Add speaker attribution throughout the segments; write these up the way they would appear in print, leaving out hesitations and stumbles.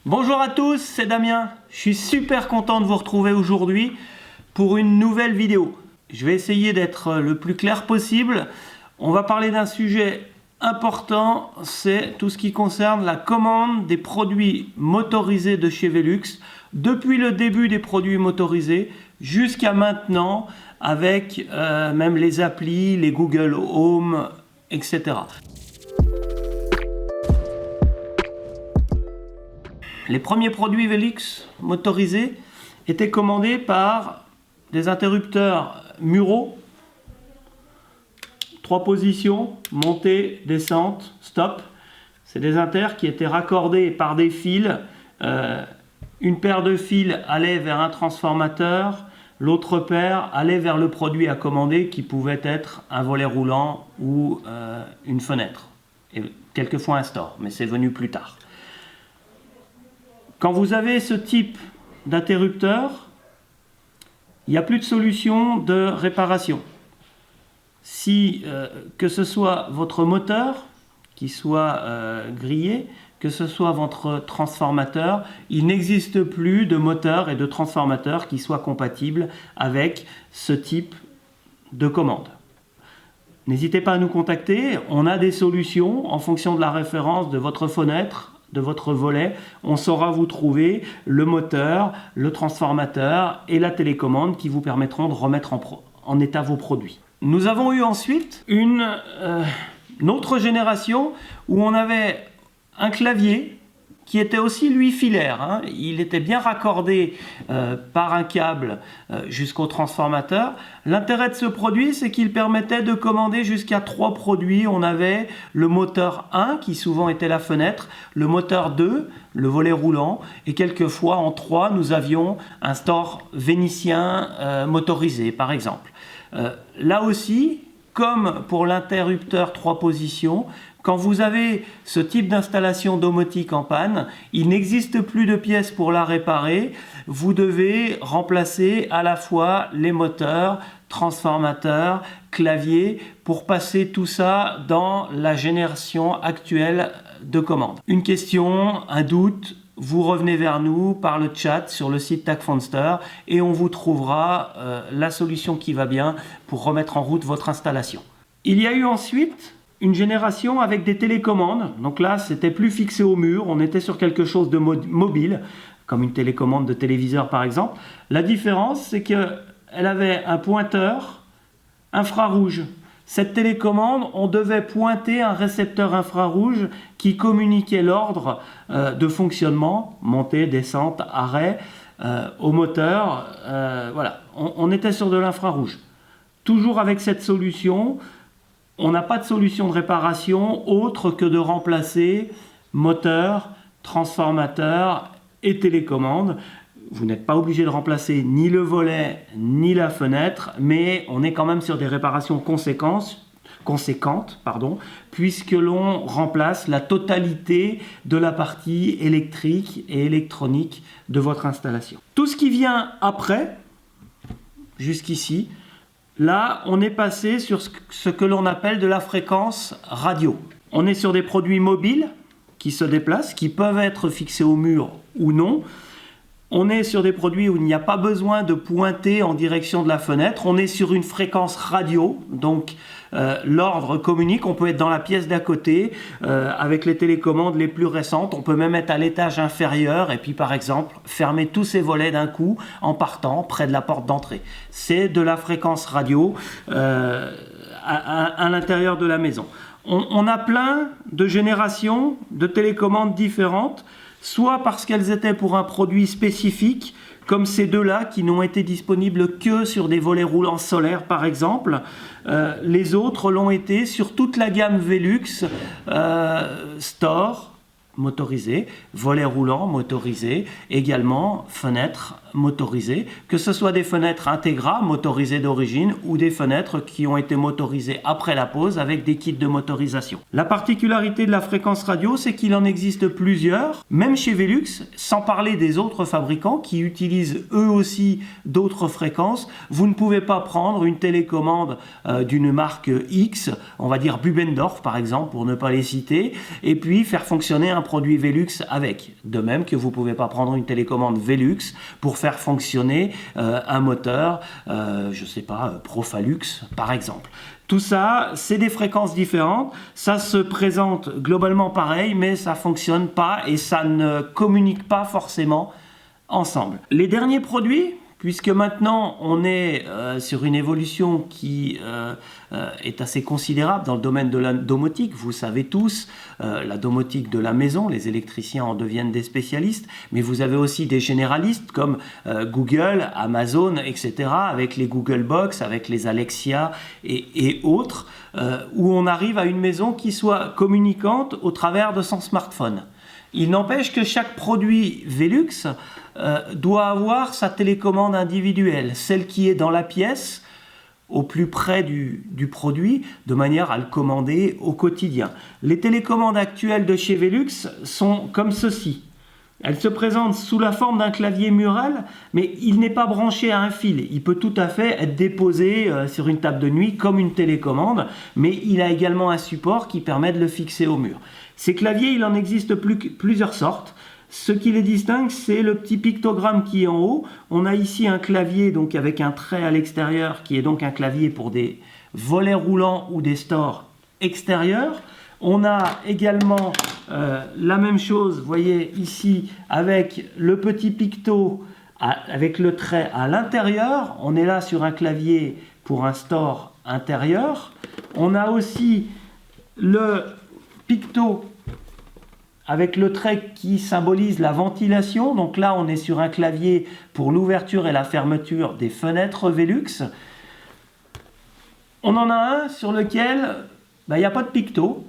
Speaker 1: Bonjour à tous, c'est Damien. Je suis super content de vous retrouver aujourd'hui pour une nouvelle vidéo. Je vais essayer d'être le plus clair possible. On va parler d'un sujet important, c'est tout ce qui concerne la commande des produits motorisés de chez Velux, depuis le début des produits motorisés jusqu'à maintenant, avec même les applis, les Google Home, etc. Les premiers produits Velux motorisés étaient commandés par des interrupteurs Muro, 3 positions, montée, descente, stop. C'est des inters qui étaient raccordés par des fils. Une paire de fils allait vers un transformateur, l'autre paire allait vers le produit à commander qui pouvait être un volet roulant ou une fenêtre. Et quelquefois un store, mais c'est venu plus tard. Quand vous avez ce type d'interrupteur, il n'y a plus de solution de réparation. Si que ce soit votre moteur qui soit grillé, que ce soit votre transformateur, il n'existe plus de moteur et de transformateur qui soient compatibles avec ce type de commande. N'hésitez pas à nous contacter, on a des solutions en fonction de la référence de votre fenêtre, de votre volet, on saura vous trouver le moteur, le transformateur et la télécommande qui vous permettront de remettre en état vos produits. Nous avons eu ensuite une autre génération où on avait un clavier qui était aussi lui filaire. Il était bien raccordé par un câble jusqu'au transformateur. L'intérêt de ce produit, c'est qu'il permettait de commander jusqu'à 3 produits. On avait le moteur 1, qui souvent était la fenêtre, le moteur 2, le volet roulant, et quelquefois en 3, nous avions un store vénitien motorisé, par exemple. Là aussi, comme pour l'interrupteur 3 positions, quand vous avez ce type d'installation domotique en panne, il n'existe plus de pièces pour la réparer. Vous devez remplacer à la fois les moteurs, transformateurs, claviers pour passer tout ça dans la génération actuelle de commandes. Une question, un doute, vous revenez vers nous par le chat sur le site TagFunster et on vous trouvera la solution qui va bien pour remettre en route votre installation. Il y a eu ensuite une génération avec des télécommandes. Donc là, c'était plus fixé au mur, on était sur quelque chose de mobile, comme une télécommande de téléviseur par exemple. La différence, c'est qu'elle avait un pointeur infrarouge. Cette télécommande, on devait pointer un récepteur infrarouge qui communiquait l'ordre de fonctionnement, montée, descente, arrêt, au moteur. Voilà, on était sur de l'infrarouge. Toujours avec cette solution, on n'a pas de solution de réparation autre que de remplacer moteur, transformateur et télécommande. Vous n'êtes pas obligé de remplacer ni le volet ni la fenêtre, mais on est quand même sur des réparations conséquentes, puisque l'on remplace la totalité de la partie électrique et électronique de votre installation. Tout ce qui vient après, jusqu'ici, là, on est passé sur ce que l'on appelle de la fréquence radio. On est sur des produits mobiles qui se déplacent, qui peuvent être fixés au mur ou non. On est sur des produits où il n'y a pas besoin de pointer en direction de la fenêtre. On est sur une fréquence radio, donc l'ordre communique. On peut être dans la pièce d'à côté avec les télécommandes les plus récentes. On peut même être à l'étage inférieur et puis par exemple fermer tous ces volets d'un coup en partant près de la porte d'entrée. C'est de la fréquence radio à l'intérieur de la maison. On a plein de générations de télécommandes différentes, soit parce qu'elles étaient pour un produit spécifique, comme ces deux-là qui n'ont été disponibles que sur des volets roulants solaires par exemple. Les autres l'ont été sur toute la gamme Velux, Store motorisé, volet roulant motorisé, également fenêtres motorisées, que ce soit des fenêtres Integra motorisées d'origine ou des fenêtres qui ont été motorisées après la pose avec des kits de motorisation. La particularité de la fréquence radio, c'est qu'il en existe plusieurs, même chez Velux, sans parler des autres fabricants qui utilisent eux aussi d'autres fréquences. Vous ne pouvez pas prendre une télécommande d'une marque X, on va dire Bubendorf par exemple, pour ne pas les citer, et puis faire fonctionner un produit Velux avec. De même que vous ne pouvez pas prendre une télécommande Velux pour faire fonctionner un moteur, je ne sais pas, Profalux par exemple. Tout ça, c'est des fréquences différentes, ça se présente globalement pareil, mais ça ne fonctionne pas et ça ne communique pas forcément ensemble. Les derniers produits, puisque maintenant on est sur une évolution qui est assez considérable dans le domaine de la domotique, vous savez tous, la domotique de la maison, les électriciens en deviennent des spécialistes, mais vous avez aussi des généralistes comme Google, Amazon, etc., avec les Google Box, avec les Alexia et autres, où on arrive à une maison qui soit communicante au travers de son smartphone. Il n'empêche que chaque produit Velux doit avoir sa télécommande individuelle, celle qui est dans la pièce, au plus près du produit, de manière à le commander au quotidien. Les télécommandes actuelles de chez Velux sont comme ceci. Elles se présentent sous la forme d'un clavier mural, mais il n'est pas branché à un fil. Il peut tout à fait être déposé sur une table de nuit comme une télécommande, mais il a également un support qui permet de le fixer au mur. Ces claviers, il en existe plusieurs sortes. Ce qui les distingue, c'est le petit pictogramme qui est en haut. On a ici un clavier donc avec un trait à l'extérieur qui est donc un clavier pour des volets roulants ou des stores extérieurs. On a également la même chose, vous voyez ici, avec le petit picto, avec le trait à l'intérieur. On est là sur un clavier pour un store intérieur. On a aussi le picto avec le trait qui symbolise la ventilation. Donc là, on est sur un clavier pour l'ouverture et la fermeture des fenêtres Velux. On en a un sur lequel il n'y a pas de picto.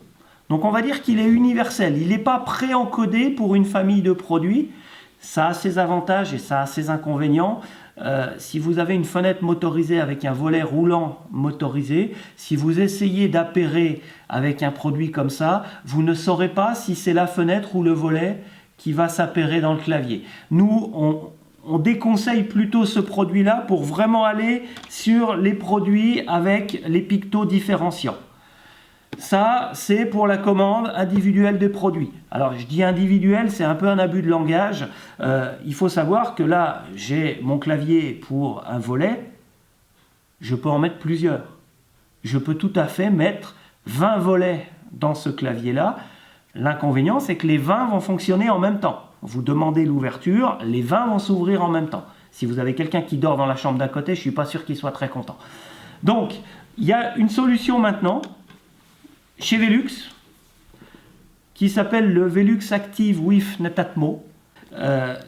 Speaker 1: Donc on va dire qu'il est universel. Il n'est pas pré-encodé pour une famille de produits. Ça a ses avantages et ça a ses inconvénients. Si vous avez une fenêtre motorisée avec un volet roulant motorisé, si vous essayez d'appairer avec un produit comme ça, vous ne saurez pas si c'est la fenêtre ou le volet qui va s'appairer dans le clavier. Nous, on déconseille plutôt ce produit-là pour vraiment aller sur les produits avec les pictos différenciants. Ça, c'est pour la commande individuelle des produits. Alors, je dis individuel, c'est un peu un abus de langage. Il faut savoir que là, j'ai mon clavier pour un volet. Je peux en mettre plusieurs. Je peux tout à fait mettre 20 volets dans ce clavier-là. L'inconvénient, c'est que les 20 vont fonctionner en même temps. Vous demandez l'ouverture, les 20 vont s'ouvrir en même temps. Si vous avez quelqu'un qui dort dans la chambre d'à côté, je ne suis pas sûr qu'il soit très content. Donc, il y a une solution maintenant chez Velux, qui s'appelle le Velux Active with Netatmo.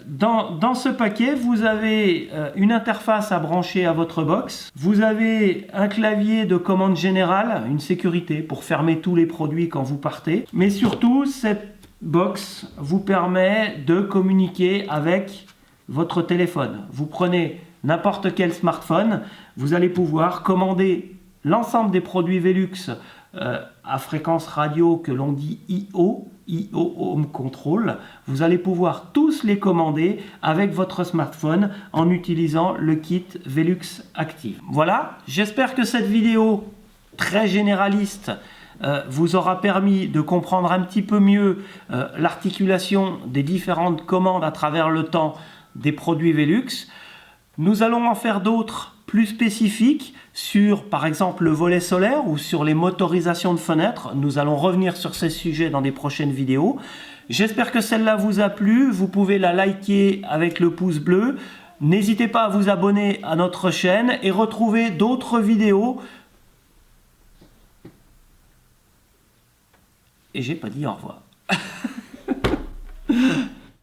Speaker 1: Dans ce paquet, vous avez une interface à brancher à votre box. Vous avez un clavier de commande générale, une sécurité pour fermer tous les produits quand vous partez. Mais surtout, cette box vous permet de communiquer avec votre téléphone. Vous prenez n'importe quel smartphone, vous allez pouvoir commander l'ensemble des produits Velux à fréquence radio que l'on dit IO Home Control. Vous allez pouvoir tous les commander avec votre smartphone en utilisant le kit Velux Active. Voilà, j'espère que cette vidéo très généraliste vous aura permis de comprendre un petit peu mieux l'articulation des différentes commandes à travers le temps des produits Velux. Nous allons en faire d'autres plus spécifiques sur, par exemple, le volet solaire ou sur les motorisations de fenêtres. Nous allons revenir sur ces sujets dans des prochaines vidéos. J'espère que celle-là vous a plu. Vous pouvez la liker avec le pouce bleu. N'hésitez pas à vous abonner à notre chaîne et retrouver d'autres vidéos. Et j'ai pas dit au revoir.